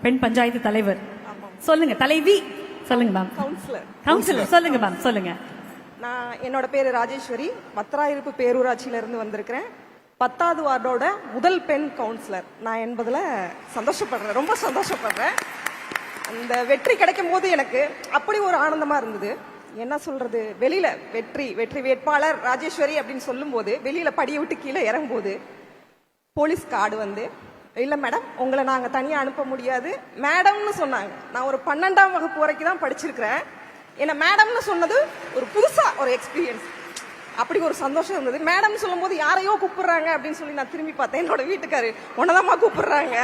பெண் பஞ்சாயத்து தலைவர். சொல்லுங்க தலைவி. சொல்லுங்க மேம். கவுன்சிலர் சொல்லுங்க மேம். சொல்லுங்க. நான் என்னோட பேரு ராஜேஸ்வரி, வத்திராயிருப்பு பேரூராட்சியில இருந்து வந்திருக்கிறேன். 10வது வார்டோட முதல் பெண் கவுன்சிலர் நான் என்பதுல சந்தோஷப்படுறேன், ரொம்ப சந்தோஷப்படுறேன். அந்த வெற்றி கிடைக்கும் போது எனக்கு அப்படி ஒரு ஆனந்தமா இருந்தது. என்ன சொல்றது, வெளியில வெற்றி வேட்பாளர் ராஜேஸ்வரி அப்படின்னு சொல்லும் போது வெளியில படியை விட்டு கீழே இறங்கும் போது போலீஸ் கார்டு வந்து, இல்ல மேடம் உங்களை நாங்க தனியா அனுப்ப முடியாது மேடம்னு சொன்னாங்க. நான் ஒரு 12ஆம் வகுப்பு வரைக்கும் தான் படிச்சிருக்கிறேன். என்ன மேடம்னு சொன்னது ஒரு புதுசா ஒரு எக்ஸ்பீரியன்ஸ். அப்படி ஒரு சந்தோஷம் இருந்தது. மேடம் சொல்லும் போது யாரையோ கூப்பிடுறாங்க அப்படின்னு சொல்லி நான் திரும்பி பார்த்தேன். என்னோட வீட்டுக்காரு, உன்னதாம்மா கூப்பிடுறாங்க,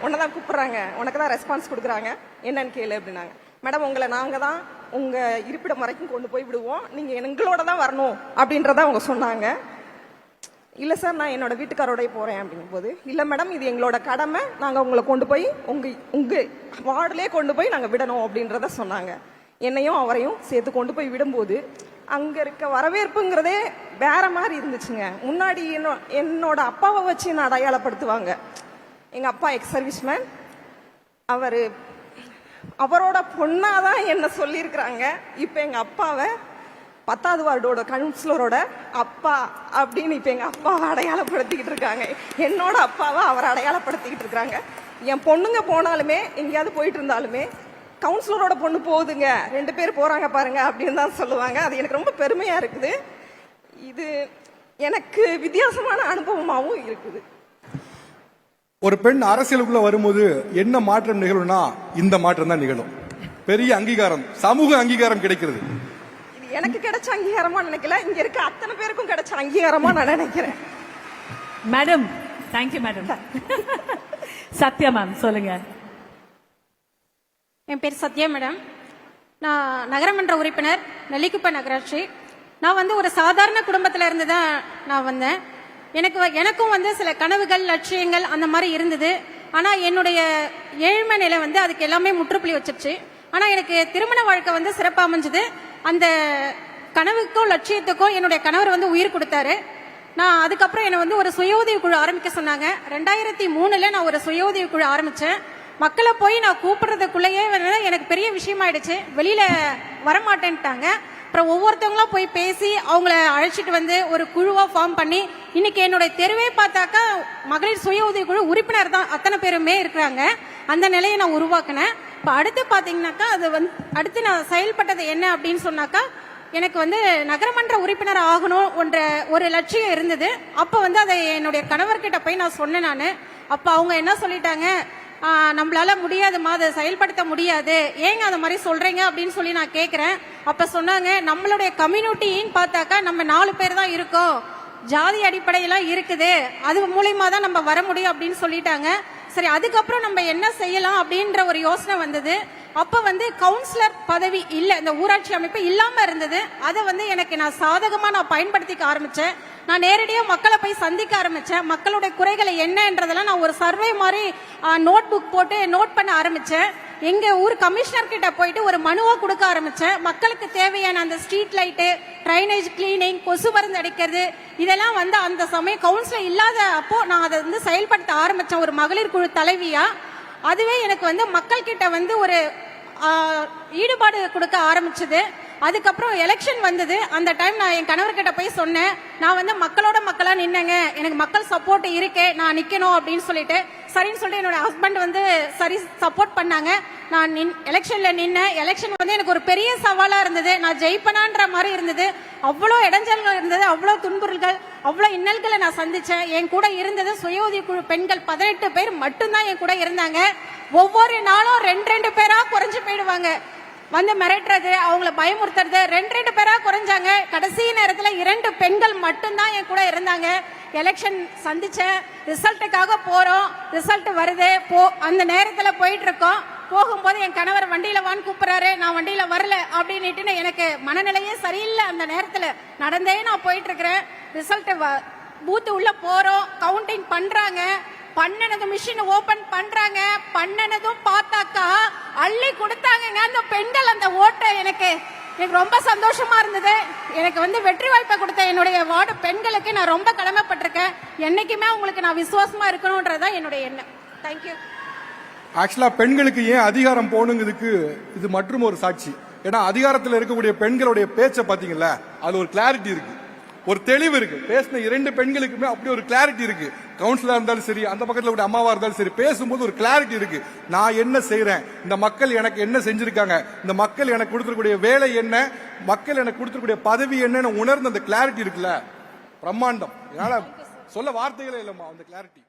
உன்னதான் கூப்பிடுறாங்க, உனக்கு தான் ரெஸ்பான்ஸ் கொடுக்குறாங்க, என்னன்னு கேளு அப்படின்னாங்க. மேடம் உங்களை நாங்க தான் உங்க இருப்பிடம் வரைக்கும் கொண்டு போய் விடுவோம், நீங்க எங்களோட தான் வரணும் அப்படின்றத அவங்க சொன்னாங்க. இல்ல சார் நான் என்னோட வீட்டுக்காரோடய போறேன் அப்படிங்கும் போது, இல்ல மேடம் இது எங்களோட கடமை, நாங்க உங்களை கொண்டு போய் உங்க வார்டுலயே கொண்டு போய் நாங்க விடணும் அப்படின்றத சொன்னாங்க. என்னையும் அவரையும் சேர்த்து கொண்டு போய் விடும்போது அங்க இருக்க வரவேற்புங்கிறதே வேற மாதிரி இருந்துச்சுங்க. முன்னாடி என்னோட அப்பாவை வச்சு என்ன அடையாளப்படுத்துவாங்க. எங்க அப்பா எக்ஸ் சர்வீஸ்மேன், அவரோட பொண்ணாதான் என்ன சொல்லியிருக்கிறாங்க. இப்ப எங்க அப்பாவை 10வது வார்டோட கவுன்சிலரோட அப்பா அப்படின்னு இப்ப எங்க அப்பாவை அடையாளப்படுத்திக்கிட்டு இருக்காங்க. என்னோட அப்பாவை அவர் அடையாளப்படுத்திக்கிட்டு இருக்காங்க. என் பொண்ணுங்க போனாலுமே எங்கேயாவது போயிட்டு இருந்தாலுமே கவுன்சிலரோட பொண்ணு போகுதுங்க, 2 பேர் போறாங்க பாருங்க அப்படின்னு தான் சொல்லுவாங்க. அது எனக்கு ரொம்ப பெருமையா இருக்குது. இது எனக்கு வித்தியாசமான அனுபவமாகவும் இருக்குது. ஒரு பெண் அரசியலுக்குள்ள வரும்போது என்ன மாற்றம் நிகழும்னா இந்த மாற்றம் தான் நிகழும். பெரிய அங்கீகாரம், சமூக அங்கீகாரம் கிடைக்கிறது. இது எனக்கு கிடைச்ச அங்கீகாரமா நினைக்கல, இங்க இருக்க அத்தனை பேருக்கும் கிடைச்ச அங்கீகாரமா நான் நினைக்கிறேன். Madam thank you madam. Sathya ma'am சொல்லுங்க. என் பேர் சத்யா மேடம். நான் நகரமன்ற உறுப்பினர், நெல்லிக்குப்பை நகராட்சி. நான் வந்து ஒரு சாதாரண குடும்பத்தில் இருந்து தான் நான் வந்தேன். எனக்கும் வந்து சில கனவுகள், லட்சியங்கள் அந்த மாதிரி இருந்தது. ஆனால் என்னுடைய ஏழ்மை நிலை வந்து அதுக்கு எல்லாமே முற்றுப்புள்ளி வச்சிருச்சு. ஆனால் எனக்கு திருமண வாழ்க்கை வந்து சிறப்பாக அமைஞ்சது. அந்த கனவுக்கும் லட்சியத்துக்கும் என்னுடைய கணவர் வந்து உயிர் கொடுத்தாரு. நான் அதுக்கப்புறம் என்னை வந்து ஒரு சுய உதவி குழு ஆரம்பிக்க சொன்னாங்க. 2003 நான் ஒரு சுய உதவி குழு ஆரம்பித்தேன். மக்களை போய் நான் கூப்பிடுறதுக்குள்ளேயே எனக்கு பெரிய விஷயமாயிடுச்சு. வெளியில வரமாட்டேன்ட்டாங்க. அப்புறம் ஒவ்வொருத்தவங்களா போய் பேசி அவங்கள அழைச்சிட்டு வந்து ஒரு குழுவா ஃபார்ம் பண்ணி இன்னைக்கு என்னுடைய தெருவே பார்த்தாக்கா மகளிர் சுய உதவி குழு உறுப்பினர் தான் அத்தனை பேருமே இருக்கிறாங்க. அந்த நிலையை நான் உருவாக்கினேன். இப்போ அடுத்து பார்த்தீங்கன்னாக்கா அது வந்து அடுத்து நான் செயல்பட்டது என்ன அப்படின்னு சொன்னாக்கா, எனக்கு வந்து நகரமன்ற உறுப்பினர் ஆகணும் ஒரு லட்சியம் இருந்தது. அப்போ வந்து அதை என்னுடைய கணவர்கிட்ட போய் நான் சொன்னேன். நான் அப்போ அவங்க என்ன சொல்லிட்டாங்க, நம்மளால முடியாதுமா, அதை செயல்படுத்த முடியாது, ஏங்க அந்த மாதிரி சொல்றீங்க அப்படின்னு சொல்லி நான் கேட்கிறேன். அப்ப சொன்னாங்க, நம்மளுடைய கம்யூனிட்டின்னு பார்த்தாக்கா நம்ம 4 பேர் தான் இருக்கோம், ஜாதி அடிப்படையெல்லாம் இருக்குது, அது மூலியமா தான் நம்ம வர முடியும் அப்படின்னு சொல்லிட்டாங்க. சரி, அதுக்கப்புறம் நம்ம என்ன செய்யலாம் அப்படின்ற ஒரு யோசனை வந்தது. அப்ப வந்து கவுன்சிலர் பதவி இல்ல, இந்த ஊராட்சி அமைப்பு இல்லாம இருந்தது. அதை வந்து நான் சாதகமா நான் பயன்படுத்திக்க ஆரம்பிச்சேன். நான் நேரடியா மக்களை போய் சந்திக்க ஆரம்பிச்சேன். மக்களுடைய குறைகளை என்னன்றதெல்லாம் நான் ஒரு சர்வே மாதிரி நோட் புக் போட்டு நோட் பண்ண ஆரம்பிச்சேன். எங்க ஊர் கமிஷனர் கிட்ட போயிட்டு ஒரு மனுவா கொடுக்க ஆரம்பிச்சேன். மக்களுக்கு தேவையான அந்த ஸ்ட்ரீட் லைட்டு, ட்ரைனேஜ் கிளீனிங், கொசு மருந்து அடிக்கிறது, இதெல்லாம் வந்து அந்த சமயம் கவுன்சிலர் இல்லாத அப்போ நான் அதை வந்து செயல்படுத்த ஆரம்பிச்சேன் ஒரு மகளிர் குழு தலைவியா. அதுவே எனக்கு வந்து மக்கள் கிட்ட வந்து ஒரு ஈடுபாடு கொடுக்க ஆரம்பிச்சது. அதுக்கப்புறம் எலெக்ஷன் வந்தது. அந்த டைம் நான் என் கணவர்கிட்ட போய் சொன்னேன், நான் வந்து மக்களோட மக்களா நின்னேங்க, எனக்கு மக்கள் சப்போர்ட் இருக்கே, நான் நிக்கணும் அப்படின்னு சொல்லிட்டு சரின்னு சொல்லிட்டு என்னோட ஹஸ்பண்ட் வந்து சரி சப்போர்ட் பண்ணாங்க. நான் எலெக்ஷன்ல நின்னேன். எலெக்ஷன் வந்து எனக்கு ஒரு பெரிய சவாலா இருந்தது. நான் ஜெயிப்பனான்ற மாதிரி இருந்தது. அவ்வளோ இடைஞ்சல்கள் இருந்தது, அவ்வளோ துன்புறுகள், அவ்வளோ இன்னல்களை நான் சந்திச்சேன். என் கூட இருந்தது சுய உதவி குழு பெண்கள் 18 பேர் மட்டும்தான் என் கூட இருந்தாங்க. ஒவ்வொரு நாளும் 2 பேரா குறைஞ்சு போயிடுவாங்க. வந்து மிரட்டுறது, அவங்கள பயமுறுத்துறது, 2 பேரா குறைஞ்சாங்க. கடைசி நேரத்துல 2 பெண்கள் மட்டும்தான் என் கூட இருந்தாங்க. எலெக்ஷன் சந்திச்சேன். ரிசல்ட்டுக்காக போறோம், ரிசல்ட் வருது. அந்த நேரத்துல போயிட்டு இருக்கோம். போகும்போது என் கணவர் வண்டியில வான்னு கூப்பிடுறாரு. நான் வண்டியில வரல அப்படின்னுட்டு எனக்கு மனநிலையே சரியில்லை. அந்த நேரத்துல நடந்தே நான் போயிட்டு இருக்கிறேன். ரிசல்ட் பூத்து உள்ள போறோம், கவுண்டிங் பண்றாங்க. பண்ணனதும் மிஷின் ஓபன் பண்றாங்க. பண்ணனதும் பார்த்தாக்கா அள்ளி கொடுத்தாங்க அந்த பெண்கள் அந்த ஓட்டை. எனக்கு ரொம்ப சந்தோஷமா இருந்தது. எனக்கு வந்து வெற்றி வாய்ப்பை கொடுத்த என்னுடைய வார்டு பெண்களுக்கு நான் ரொம்ப கடமைப்பட்டிருக்கேன். என்னைக்குமே உங்களுக்கு நான் விசுவாசமா இருக்கணும்ன்றதான் என்னுடைய எண்ணம். தேங்க்யூ. ஆக்சுவலா பெண்களுக்கு ஏன் அதிகாரம் போகணுங்கிறதுக்கு இது மற்றும் ஒரு சாட்சி. ஏன்னா அதிகாரத்தில் இருக்கக்கூடிய பெண்களுடைய பேச்சை பாத்தீங்கல்ல, அதுல ஒரு கிளாரிட்டி இருக்கு, ஒரு தெளிவு இருக்கு. பேசின 2 பெண்களுக்குமே அப்படி ஒரு கிளாரிட்டி இருக்கு. கவுன்சிலரா இருந்தாலும் சரி, அந்த பக்கத்துல கூட அம்மாவா இருந்தாலும் சரி, பேசும்போது ஒரு கிளாரிட்டி இருக்கு. நான் என்ன செய்யறேன், இந்த மக்கள் எனக்கு என்ன செஞ்சிருக்காங்க, இந்த மக்கள் எனக்கு கொடுத்துருக்கூடிய வேலை என்ன, மக்கள் எனக்கு கொடுத்துருக்கூடிய பதவி என்னன்னு உணர்ந்த அந்த கிளாரிட்டி இருக்குல்ல, பிரம்மாண்டம். என்னால சொல்ல வார்த்தைகளே இல்லம்மா அந்த கிளாரிட்டி.